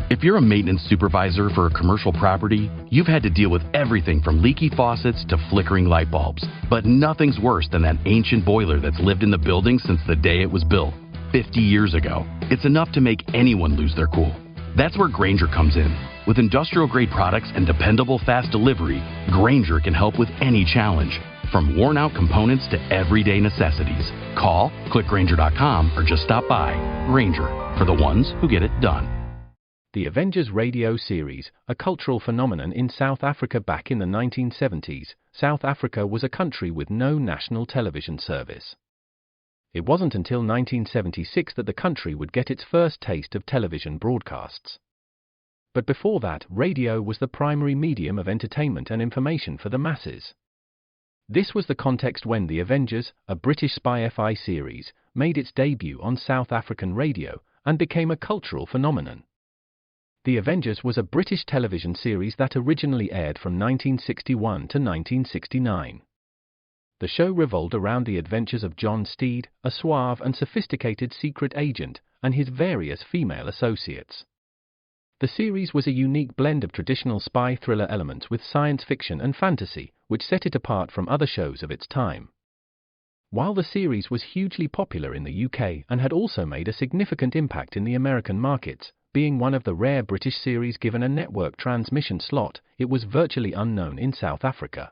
If you're a maintenance supervisor for a commercial property, you've had to deal with everything from leaky faucets to flickering light bulbs. But nothing's worse than that ancient boiler that's lived in the building since the day it was built, 50 years ago. It's enough to make anyone lose their cool. That's where Grainger comes in. With industrial-grade products and dependable fast delivery, Grainger can help with any challenge, from worn-out components to everyday necessities. Call, click Grainger.com, or just stop by. Grainger, for the ones who get it done. The Avengers radio series, a cultural phenomenon in South Africa back in the 1970s. South Africa was a country with no national television service. It wasn't until 1976 that the country would get its first taste of television broadcasts. But before that, radio was the primary medium of entertainment and information for the masses. This was the context when The Avengers, a British spy fi series, made its debut on South African radio and became a cultural phenomenon. The Avengers was a British television series that originally aired from 1961 to 1969. The show revolved around the adventures of John Steed, a suave and sophisticated secret agent, and his various female associates. The series was a unique blend of traditional spy thriller elements with science fiction and fantasy, which set it apart from other shows of its time. While the series was hugely popular in the UK and had also made a significant impact in the American markets, being one of the rare British series given a network transmission slot, it was virtually unknown in South Africa.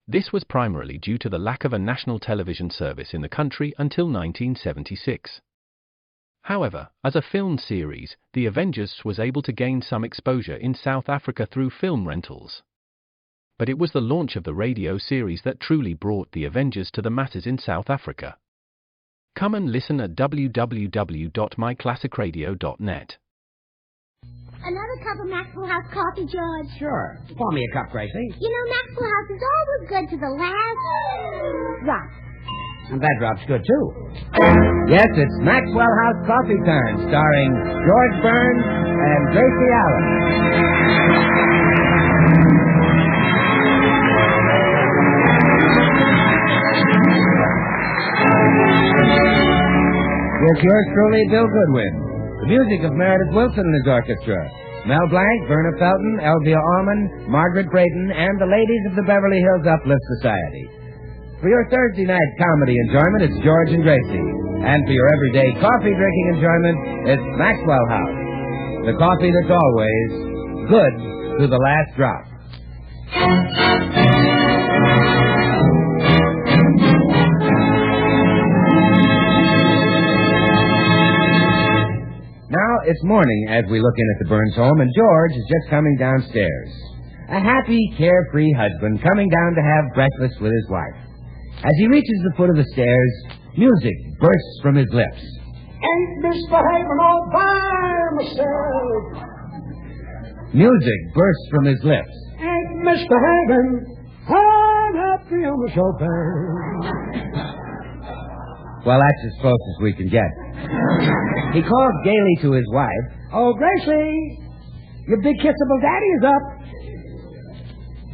This was primarily due to the lack of a national television service in the country until 1976. However, as a film series, The Avengers was able to gain some exposure in South Africa through film rentals. But it was the launch of the radio series that truly brought The Avengers to the masses in South Africa. Come and listen at www.myclassicradio.net. Another cup of Maxwell House coffee, George? Sure. Pour me a cup, Gracie. You know, Maxwell House is always good to the last drop. And that drop's good, too. Yes, it's Maxwell House Coffee Time, starring George Burns and Gracie Allen. With yours truly, Bill Goodwin. The music of Meredith Wilson and his orchestra. Mel Blanc, Verna Felton, Elvia Orman, Margaret Brayton, and the ladies of the Beverly Hills Uplift Society. For your Thursday night comedy enjoyment, it's George and Gracie. And for your everyday coffee drinking enjoyment, it's Maxwell House. The coffee that's always good to the last drop. Now, it's morning as we look in at the Burns home, and George is just coming downstairs. A happy, carefree husband coming down to have breakfast with his wife. As he reaches the foot of the stairs, music bursts from his lips. Ain't misbehaving all by myself. Music bursts from his lips. Ain't misbehaving. I'm happy on the sofa. Well, that's as close as we can get. He calls gaily to his wife. Oh, Gracie, your big kissable daddy is up.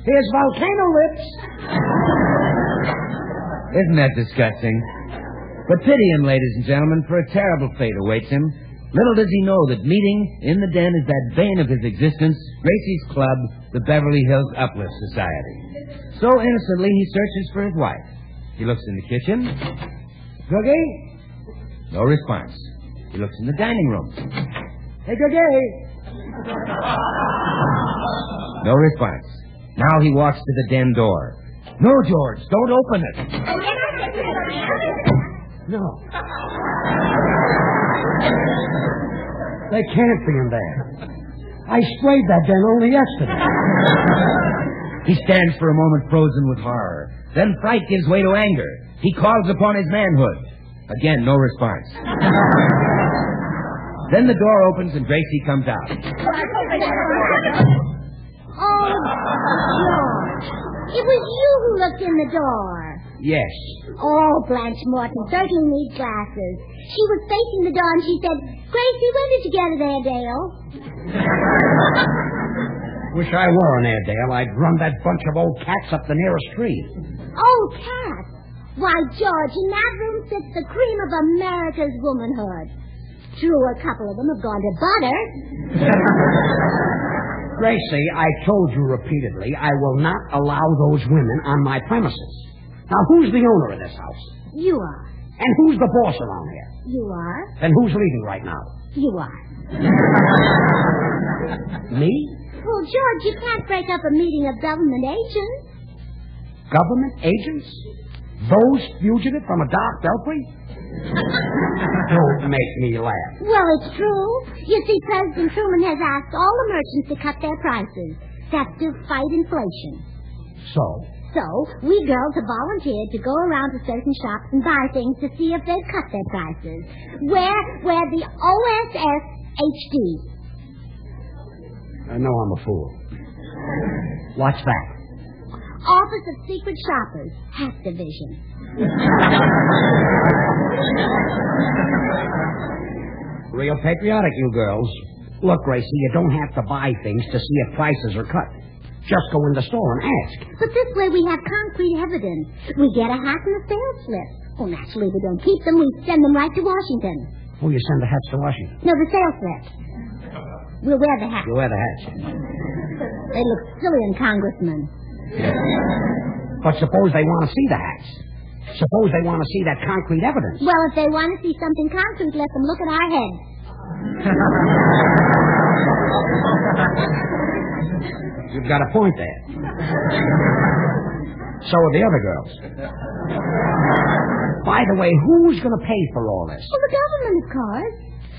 Here's volcano lips. Isn't that disgusting? But pity him, ladies and gentlemen, for a terrible fate awaits him. Little does he know that meeting in the den is that bane of his existence, Gracie's Club, the Beverly Hills Uplift Society. So innocently he searches for his wife. He looks in the kitchen. Googie? No response. He looks in the dining room. Hey, Googie. No response. Now he walks to the den door. No, George, don't open it. No. They can't be in there. I sprayed that den only yesterday. He stands for a moment frozen with horror. Then fright gives way to anger. He calls upon his manhood. Again, no response. Then the door opens and Gracie comes out. Oh, George. It was you who looked in the door. Yes. Oh, Blanche Morton certainly needs glasses. She was facing the door and she said, Gracie, when did you get it, Airedale? Wish I were an Airedale. I'd run that bunch of old cats up the nearest street. Oh, cats. Why, George, in that room sits the cream of America's womanhood. true, a couple of them have gone to butter. Gracie, I told you repeatedly I will not allow those women on my premises. Now, who's the owner of this house? You are. And who's the boss around here? You are. Then who's leaving right now? You are. Me? Well, George, you can't break up a meeting of government agents. Government agents? Those fugitive from a dark belfry? Don't make me laugh. Well, it's true. You see, President Truman has asked all the merchants to cut their prices. That's to fight inflation. So, we girls have volunteered to go around to certain shops and buy things to see if they've cut their prices. Where the OSSHD. I know I'm a fool. What's that? Office of Secret Shoppers, Hat Division. Real patriotic, you girls. Look, Gracie, you don't have to buy things to see if prices are cut. Just go in the store and ask. But this way we have concrete evidence. We get a hat and a sales slip. Well, naturally, we don't keep them. We send them right to Washington. Oh, you send the hats to Washington? No, the sales slip. We'll wear the hats. You wear the hats. They look silly in congressmen. But suppose they want to see the hats. Suppose they want to see that concrete evidence. Well, if they want to see something concrete, let them look at our heads. You've got a point there. So are the other girls. By the way, who's going to pay for all this? Well, the government, of course.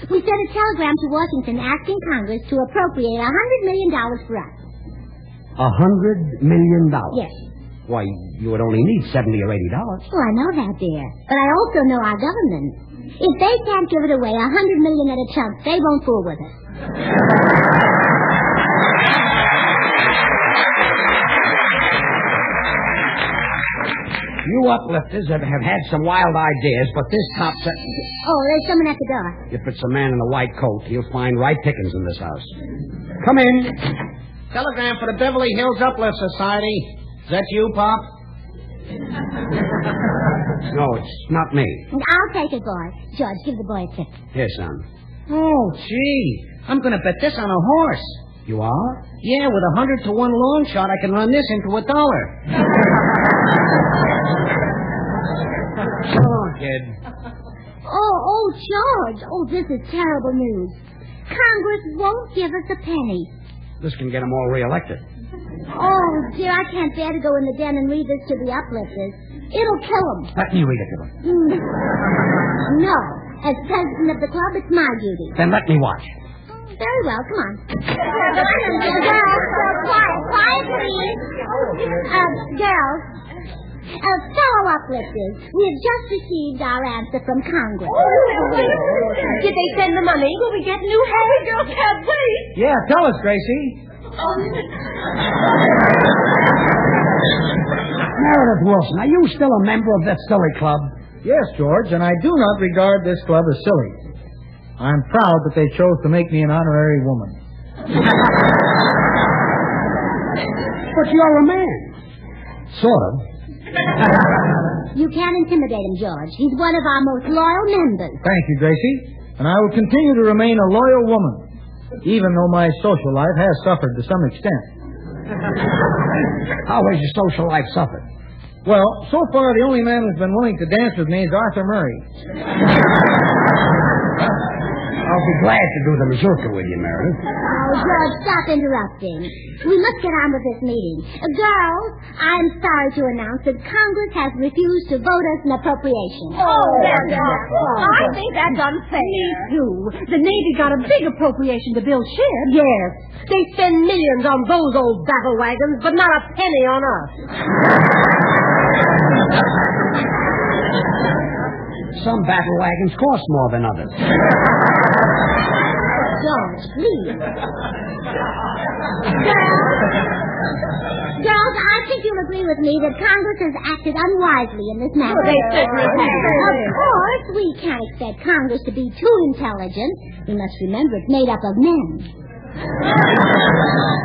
We sent a telegram to Washington asking Congress to appropriate $100 million for us. $100 million? Yes. Why, you would only need $70 or $80. Well, I know that, dear. But I also know our government. If they can't give it away $100 million at a chunk, they won't fool with us. You uplifters have had some wild ideas, but this top set... Oh, there's someone at the door. If it's a man in a white coat, he'll find right pickings in this house. Come in. Telegram for the Beverly Hills Uplift Society. Is that you, Pop? No, it's not me. I'll take it, boy. George, give the boy a tip. Here, son. Oh, gee. I'm going to bet this on a horse. You are? Yeah, with 100 to 1 long shot, I can run this into $1. Come on, kid. Oh, George. Oh, this is terrible news. Congress won't give us a penny. This can get them all reelected. Oh, dear, I can't bear to go in the den and read this to the uplifters. It'll kill them. Let me read it to them. No. As president of the club, it's my duty. Then let me watch. Very well, come on. Girls, quiet, please. Girls, fellow uplifters, we have just received our answer from Congress. Did they send the money? Will we get new hair? We girls can't wait. Yeah, tell us, Gracie. Meredith Wilson, are you still a member of that silly club? Yes, George, and I do not regard this club as silly. I'm proud that they chose to make me an honorary woman. But you're a man. Sort of. You can't intimidate him, George. He's one of our most loyal members. Thank you, Gracie. And I will continue to remain a loyal woman, even though my social life has suffered to some extent. How has your social life suffered? Well, so far the only man who's been willing to dance with me is Arthur Murray. I'll be glad to do the mazurka with you, Meredith. Oh, George, stop interrupting. We must get on with this meeting. Girls, I'm sorry to announce that Congress has refused to vote us an appropriation. Oh, that's awful. I think that's unfair. Me too. The Navy got a big appropriation to build ships. Yes. They spend millions on those old battle wagons, but not a penny on us. Some battle wagons cost more than others. George, please. Girls, I think you'll agree with me that Congress has acted unwisely in this matter. They certainly have. Of course, we can't expect Congress to be too intelligent. We must remember it's made up of men.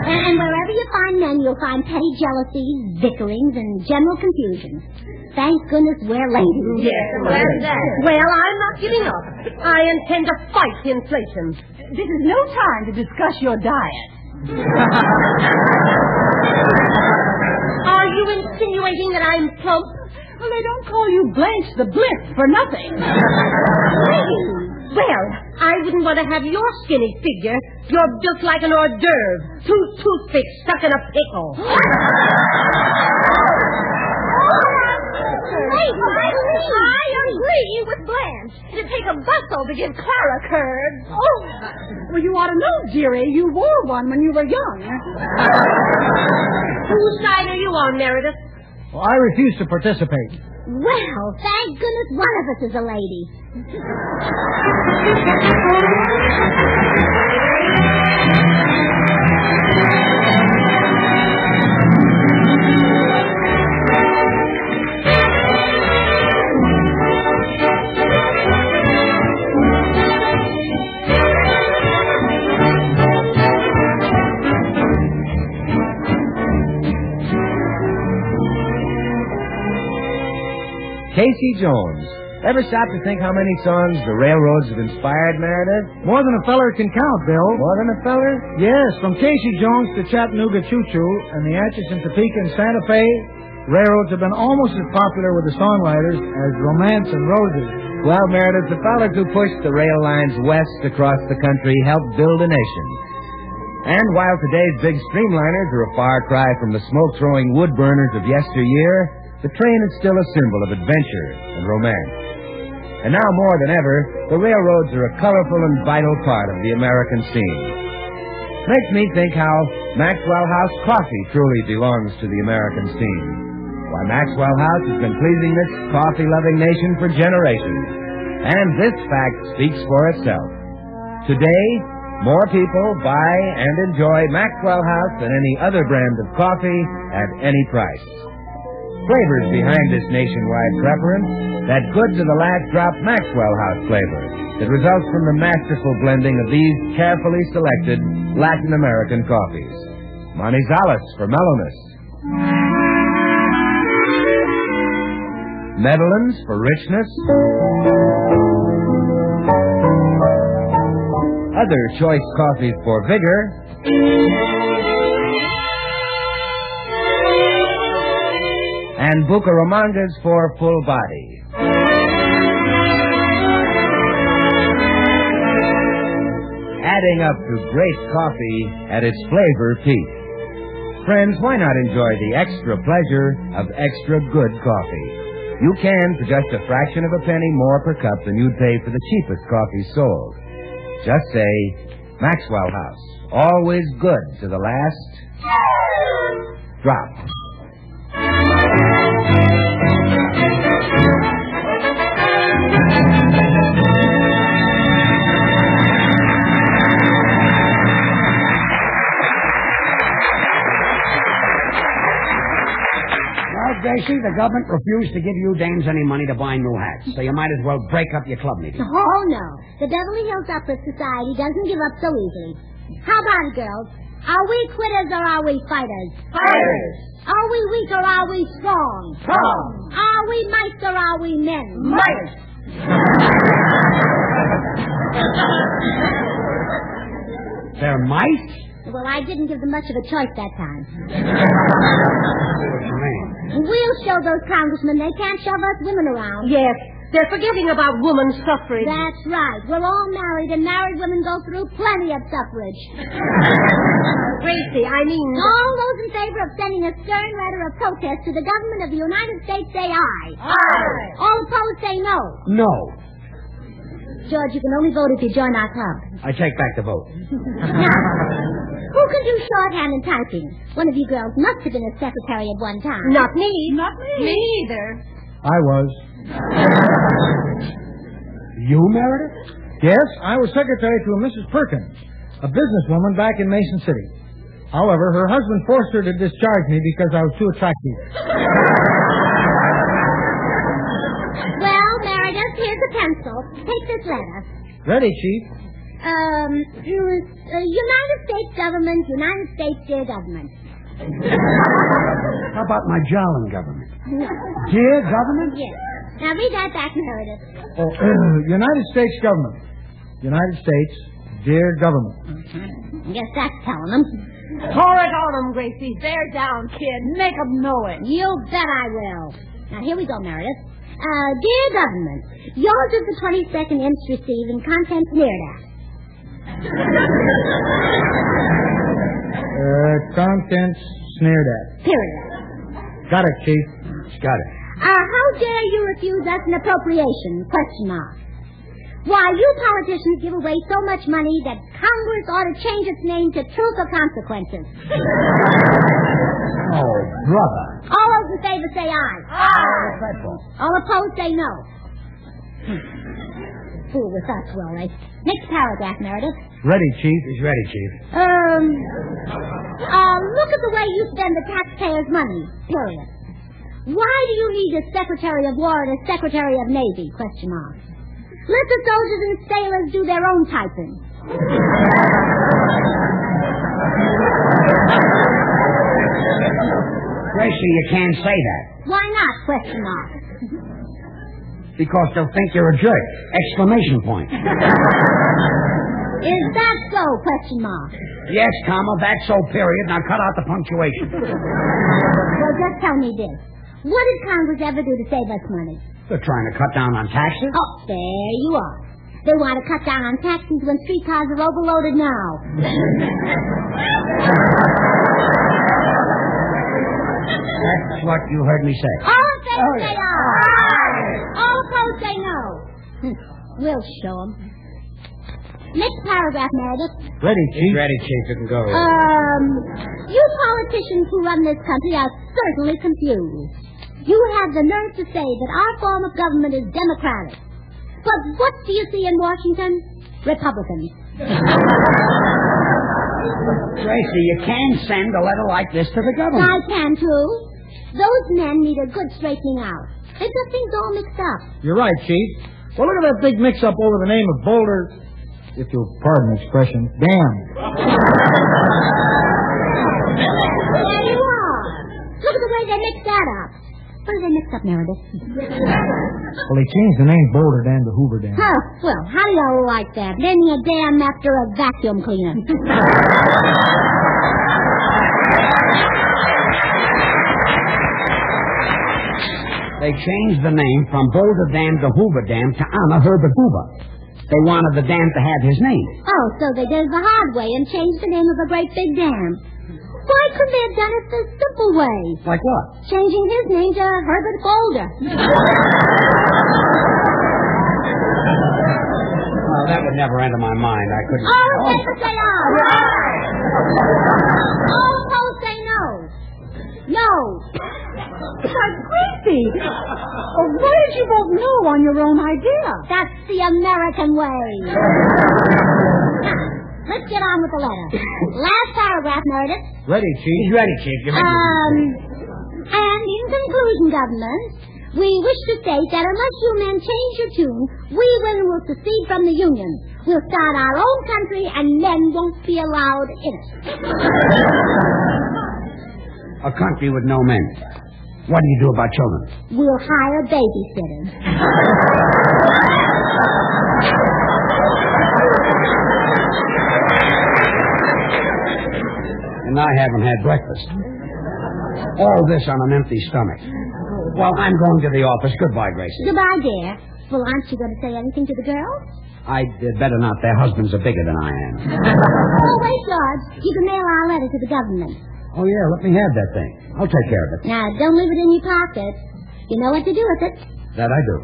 And wherever you find men, you'll find petty jealousies, bickerings, and general confusion. Thank goodness we're ladies. Yes, that's that. Well, I'm not giving up. I intend to fight inflation. This is no time to discuss your diet. Are you insinuating that I'm plump? Well, they don't call you Blanche the Bliss for nothing. Well, I wouldn't want to have your skinny figure. You're built like an hors d'oeuvre. 2 toothpicks stuck in a pickle. I agree with Blanche. It'd take a bustle to give Clara curves. Oh, well, you ought to know, dearie. You wore one when you were young. Whose side are you on, Meredith? Well, I refuse to participate. Well, thank goodness one of us is a lady. Casey Jones. Ever stop to think how many songs the railroads have inspired, Meredith? More than a feller can count, Bill. More than a feller? Yes, from Casey Jones to Chattanooga Choo Choo and the Atchison, Topeka, and Santa Fe, railroads have been almost as popular with the songwriters as Romance and Roses. Well, Meredith, the fellas who pushed the rail lines west across the country helped build a nation. And while today's big streamliners are a far cry from the smoke-throwing wood burners of yesteryear, the train is still a symbol of adventure and romance. And now more than ever, the railroads are a colorful and vital part of the American scene. Makes me think how Maxwell House coffee truly belongs to the American scene. Why, Maxwell House has been pleasing this coffee-loving nation for generations. And this fact speaks for itself. Today, more people buy and enjoy Maxwell House than any other brand of coffee at any price. Flavors behind this nationwide preference, that good-to-the-last-drop Maxwell House flavor that results from the masterful blending of these carefully selected Latin American coffees. Manizales for mellowness. Medellins for richness. Other choice coffees for vigor. And Bucaramangas for full body. Adding up to great coffee at its flavor peak. Friends, why not enjoy the extra pleasure of extra good coffee? You can for just a fraction of a penny more per cup than you'd pay for the cheapest coffee sold. Just say, Maxwell House, always good to the last drop. Gracie, the government refused to give you dames any money to buy new hats, so you might as well break up your club meeting. Oh, no. The Beverly Hills Uplift Society doesn't give up so easily. How about it, girls? Are we quitters or are we fighters? Fighters! Are we weak or are we strong? Strong! Are we mice or are we men? Mice! They're mice? Well, I didn't give them much of a choice that time. What you mean? We'll show those congressmen they can't shove us women around. Yes, they're forgetting about women's suffrage. That's right. We're all married, and married women go through plenty of suffrage. Gracie, I mean... All those in favor of sending a stern letter of protest to the government of the United States say aye. Aye. All opposed say no. No. George, you can only vote if you join our club. I take back the vote. Who can do shorthand and typing? One of you girls must have been a secretary at one time. Not me. Not me. Me either. I was. You, Meredith? Yes, I was secretary to a Mrs. Perkins, a businesswoman back in Mason City. However, her husband forced her to discharge me because I was too attractive. Well, Meredith, here's a pencil. Take this letter. Ready, Chief. United States government, United States dear government. How about my Jolin government? Dear government? Yes. Now read that back, Meredith. Oh, United States government. United States, dear government. Guess that's telling them. Pour it on them, Gracie. Bear down, kid. Make them know it. You bet I will. Now here we go, Meredith. Dear government, yours is the 22nd inch receiving contents sneered at. Contents sneered at. Period. Got it, Chief. Got it. How dare you refuse us an appropriation? Question mark. Why, you politicians give away so much money that Congress ought to change its name to Truth or Consequences. Oh, brother. All those in favor say aye. Aye. All opposed say no. Fool with us, will they? Next paragraph, Meredith. Ready, Chief. He's ready, Chief. Look at the way you spend the taxpayers' money, period. Why do you need a Secretary of War and a Secretary of Navy? Question mark. Let the soldiers and sailors do their own typing. Gracie, you can't say that. Why not? Question mark. Because they'll think you're a jerk. Exclamation point. Is that so? Question mark. Yes, comma, that's so, period. Now cut out the punctuation. Well, just tell me this. What did Congress ever do to save us money? They're trying to cut down on taxes. Oh, there you are. They want to cut down on taxes when streetcars are overloaded now. That's what you heard me say. All in favor say aye. All opposed say no. We'll show them. Next paragraph, Meredith. Ready, Chief. He's ready, Chief. You can go. You politicians who run this country are certainly confused. You have the nerve to say that our form of government is democratic. But what do you see in Washington? Republicans. Gracie, you can send a letter like this to the government. I can, too. Those men need a good straightening out. They've got things all mixed up. You're right, Chief. Well, look at that big mix-up over the name of Boulder, if you'll pardon the expression, damn. There you are. Look at the way they mixed that up. What did they mix up, Meredith? Well, they changed the name Boulder Dam to Hoover Dam. Huh. Well, how do y'all like that? Naming a dam after a vacuum cleaner. They changed the name from Boulder Dam to Hoover Dam to honor Herbert Hoover. They wanted the dam to have his name. Oh, so they did it the hard way and changed the name of a great big dam. Why couldn't they have done it the simple way? Like what? Changing his name to Herbert Boulder. Well, that would never enter my mind. I couldn't... All in favor say aye. All opposed say no. No. Why, Gracie! Why did you vote no on your own idea? That's the American way. Let's get on with the letter. Last paragraph, Meredith. Ready, Chief. He's ready, Chief. You're ready. And in conclusion, government, we wish to state that unless you men change your tune, we women will secede from the Union. We'll start our own country, and men won't be allowed in it. A country with no men. What do you do about children? We'll hire babysitters. And I haven't had breakfast. All this on an empty stomach. Well, I'm going to the office. Goodbye, Gracie. Goodbye, dear. Well, aren't you going to say anything to the girls? I'd better not. Their husbands are bigger than I am. Oh, wait, George. You can mail our letter to the government. Oh, yeah, let me have that thing. I'll take care of it. Now, don't leave it in your pocket. You know what to do with it. That I do.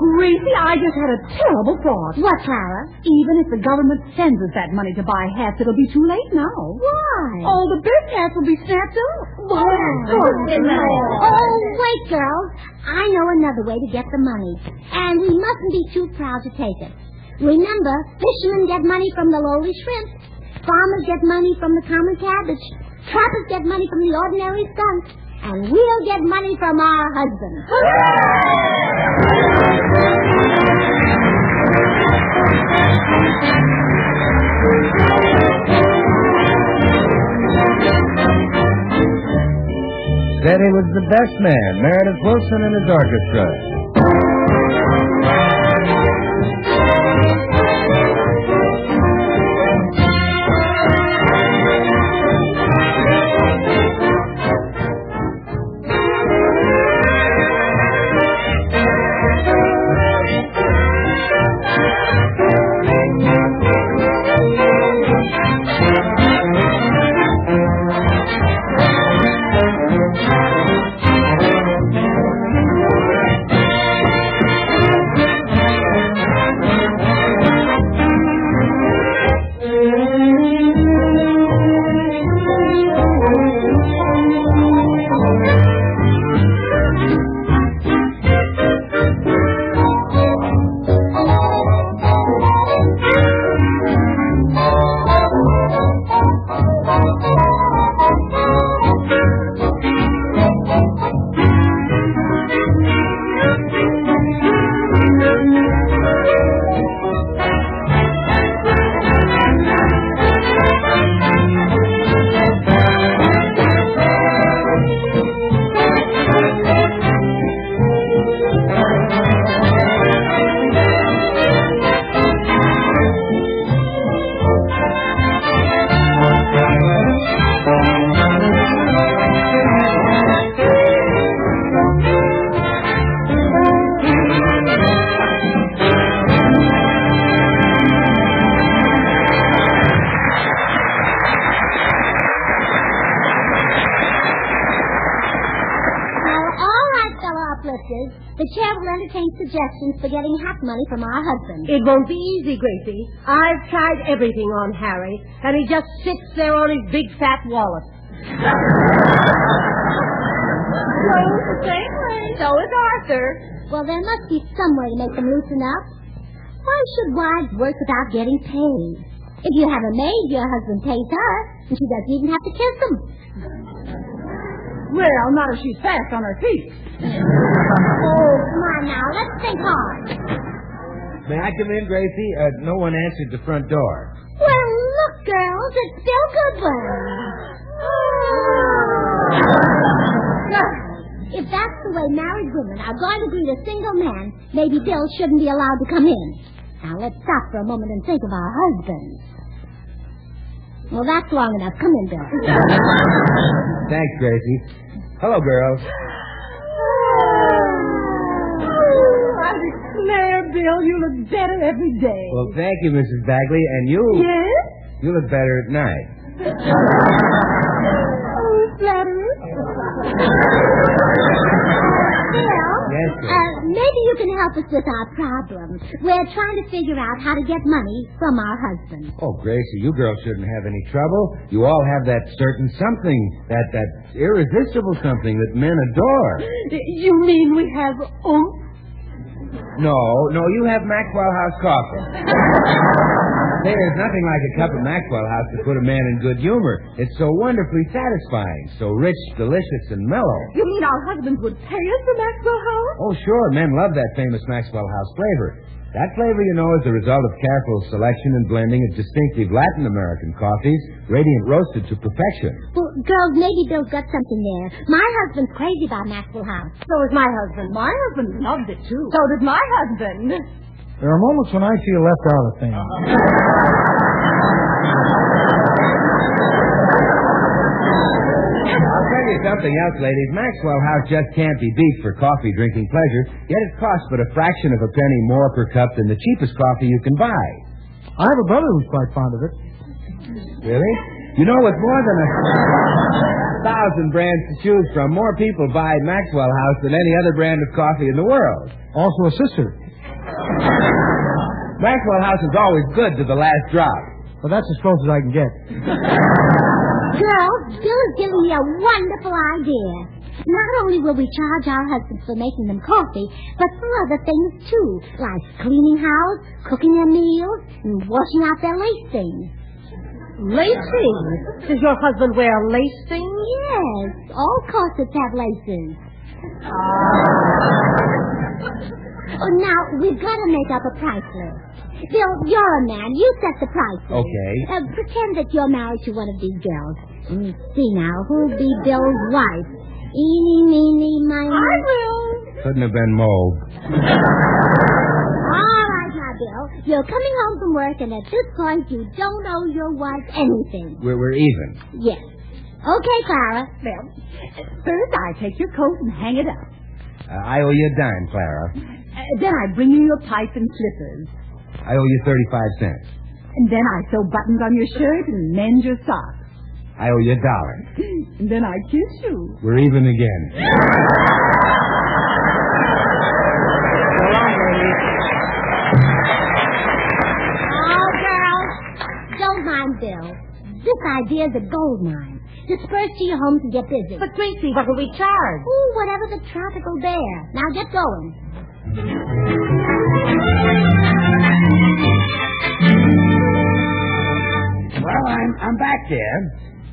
Gracie, I just had a terrible thought. What, Clara? Even if the government sends us that money to buy hats, it'll be too late now. Why? All the big hats will be snapped up. Oh, wait, girls. I know another way to get the money. And we mustn't be too proud to take it. Remember, fishermen get money from the lowly shrimp. Farmers get money from the common cabbage. Trappers get money from the ordinary skunk. And we'll get money from our husbands. Said he was the best man, Meredith Wilson and his orchestra. The chair will entertain suggestions for getting hat money from our husbands. It won't be easy, Gracie. I've tried everything on Harry, and he just sits there on his big fat wallet. Rose the same way. So is Arthur. Well, there must be some way to make them loosen up. Why should wives work without getting paid? If you have a maid, your husband pays her, and she doesn't even have to kiss them. Well, not if she's fast on her feet. Oh, come on now. Let's think hard. May I come in, Gracie? No one answered the front door. Well, look, girls. It's Bill Goodwin. If that's the way married women are going to greet a single man, maybe Bill shouldn't be allowed to come in. Now, let's stop for a moment and think of our husbands. Well, that's long enough. Come in, Bill. Thanks, Gracie. Hello, girls. I declare, Bill, you look better every day. Well, thank you, Mrs. Bagley. And you? Yes? You look better at night. Oh, flattery. Bill, Yes, sir. maybe you can help us with our problem. We're trying to figure out how to get money from our husbands. Oh, Gracie, you girls shouldn't have any trouble. You all have that certain something, that irresistible something that men adore. You mean we have oomph? No, you have Maxwell House coffee. Say, there's nothing like a cup of Maxwell House to put a man in good humor. It's so wonderfully satisfying, so rich, delicious, and mellow. You mean our husbands would pay us for Maxwell House? Oh, sure, men love that famous Maxwell House flavor. That flavor, you know, is the result of careful selection and blending of distinctive Latin American coffees, radiant roasted to perfection. Well, girls, maybe Bill's got something there. My husband's crazy about Maxwell House. So is my husband. My husband loved it, too. So did my husband. There are moments when I feel left out of things. I'll tell you something else, ladies. Maxwell House just can't be beat for coffee drinking pleasure, yet it costs but a fraction of a penny more per cup than the cheapest coffee you can buy. I have a brother who's quite fond of it. Really? You know, with more than 1,000 brands to choose from, more people buy Maxwell House than any other brand of coffee in the world. Also a sister. Maxwell House is always good to the last drop. But that's as close as I can get. Girls, Bill is giving me a wonderful idea. Not only will we charge our husbands for making them coffee, but for other things, too, like cleaning house, cooking their meals, and washing out their lace things. Lacing? Does your husband wear lacing? Yes, all corsets have laces. Oh, now, we've got to make up a price list. Bill, you're a man. You set the price. Okay. Pretend that you're married to one of these girls. See now, who'll be Bill's wife? Eeny, meeny, miny. I will. Couldn't have been Moe. All right, now, Bill. You're coming home from work, and at this point, you don't owe your wife anything. We're even. Yes. Okay, Clara. Well, first I take your coat and hang it up. I owe you a dime, Clara. Then I bring you your pipe and slippers. I owe you 35 cents. And then I sew buttons on your shirt and mend your socks. I owe you $1. And then I kiss you. We're even again. Oh, girls, don't mind Bill. This idea's a gold mine. Disperse to your homes and get busy. But, Gracie, what will we charge? Ooh, whatever the traffic will bear. Now get going. Well, I'm back there.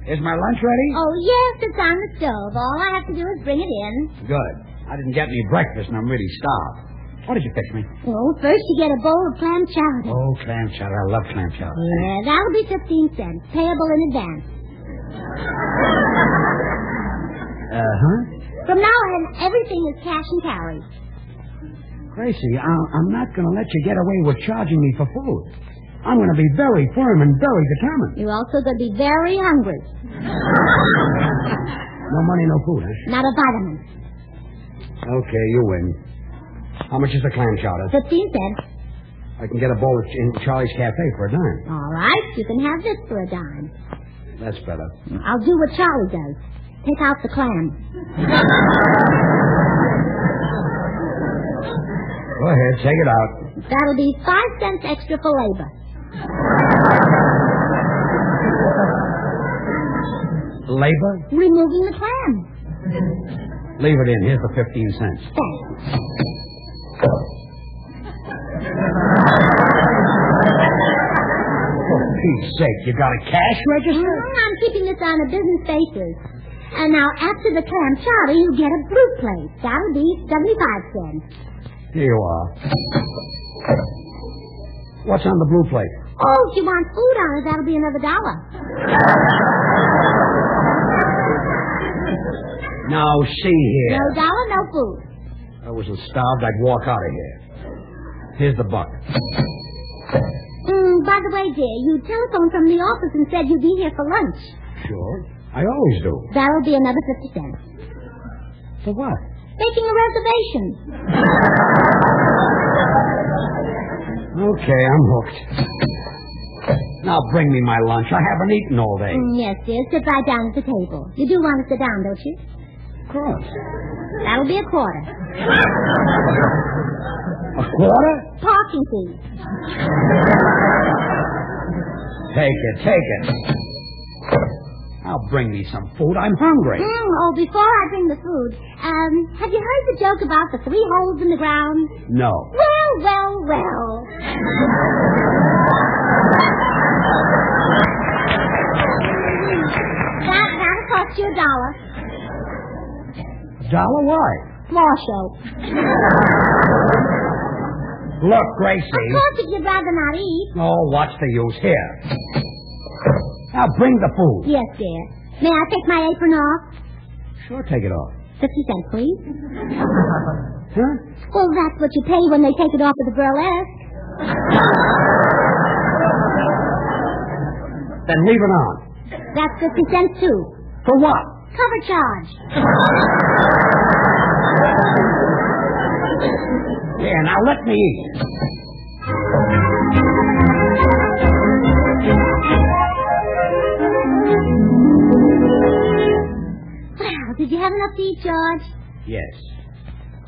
Is my lunch ready? Oh, yes, it's on the stove. All I have to do is bring it in. Good. I didn't get any breakfast, and I'm really starved. What did you fix me? Oh, first you get a bowl of clam chowder. Oh, clam chowder. I love clam chowder. Yeah, that'll be 15 cents, payable in advance. Uh-huh. From now on, everything is cash and carry. Gracie, I'm not going to let you get away with charging me for food. I'm going to be very firm and very determined. You're also going to be very hungry. No money, no food, huh? Not a vitamin. Okay, you win. How much is the clam chowder? 15 cents. I can get a bowl in Charlie's Cafe for a dime. All right, you can have this for a dime. That's better. I'll do what Charlie does. Take out the clam. Go ahead, take it out. That'll be 5 cents extra for labor. Labor? Removing the clam. Leave it in. Here's the 15 cents. Thanks. For Pete's sake, you got a cash register? I'm keeping this on a business basis. And now, after the clam chowder, you get a blue plate. That'll be 75 cents. Here you are. What's on the blue plate? Oh, if you want food on it, that'll be another $1. Now, see here. No dollar, no food. If I wasn't starved, I'd walk out of here. Here's the buck. By the way, dear, you telephoned from the office and said you'd be here for lunch. Sure. I always do. That'll be another 50 cents. For what? Making a reservation. Okay, I'm hooked. Now bring me my lunch. I haven't eaten all day. Yes, dear. Sit right down at the table. You do want to sit down, don't you? Of course. That'll be a quarter. A quarter? Parking fee. Take it. Now bring me some food. I'm hungry. Oh, before I bring the food, have you heard the joke about the 3 holes in the ground? No. Well. That'll cost you $1. $1? Why? Floor show. Look, Gracie. Of course, if you'd rather not eat. Oh, what's the use? Here. Now bring the food. Yes, dear. May I take my apron off? Sure, take it off. 50 cents, please. Huh? Well, that's what you pay when they take it off at the burlesque. Then leave it on. That's 50 cents, too. For what? Cover charge. Here, now let me eat. Well, did you have enough to eat, George? Yes.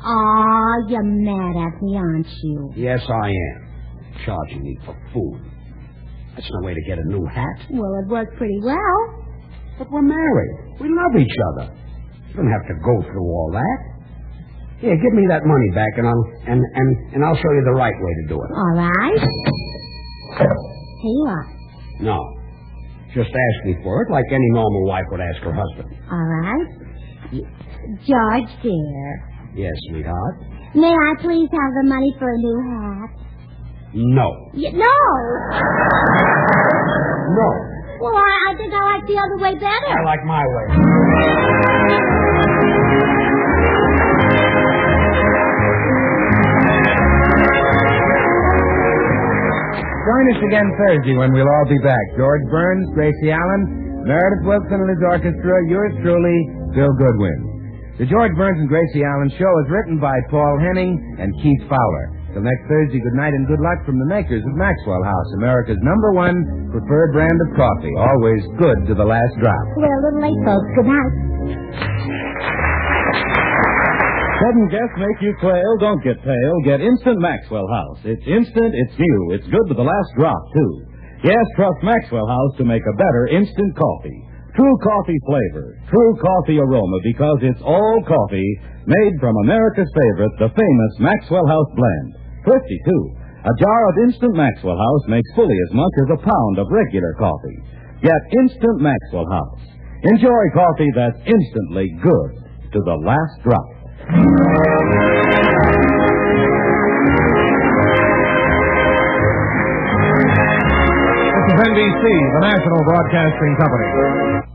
Aw, you're mad at me, aren't you? Yes, I am. Charging me for food. That's no way to get a new hat. Well, it worked pretty well. But we're married. We love each other. You don't have to go through all that. Here, give me that money back, and I'll show you the right way to do it. All right. Here you are. No. Just ask me for it like any normal wife would ask her husband. All right. George, dear. Yes, sweetheart. May I please have the money for a new hat? No. No. No. Well, I think I like the other way better. I like my way. Join us again Thursday when we'll all be back. George Burns, Gracie Allen, Meredith Wilson and his orchestra, yours truly, Bill Goodwin. The George Burns and Gracie Allen Show is written by Paul Henning and Keith Fowler. Till next Thursday, good night and good luck from the makers of Maxwell House, America's #1 preferred brand of coffee. Always good to the last drop. We're a little late, folks. Good night. Sudden guests make you quail. Don't get pale. Get Instant Maxwell House. It's instant, it's new, it's good to the last drop, too. Yes, trust Maxwell House to make a better instant coffee. True coffee flavor, true coffee aroma, because it's all coffee made from America's favorite, the famous Maxwell House blend. Thrifty, too. A jar of Instant Maxwell House makes fully as much as a pound of regular coffee. Get Instant Maxwell House. Enjoy coffee that's instantly good to the last drop. This is NBC, the National Broadcasting Company.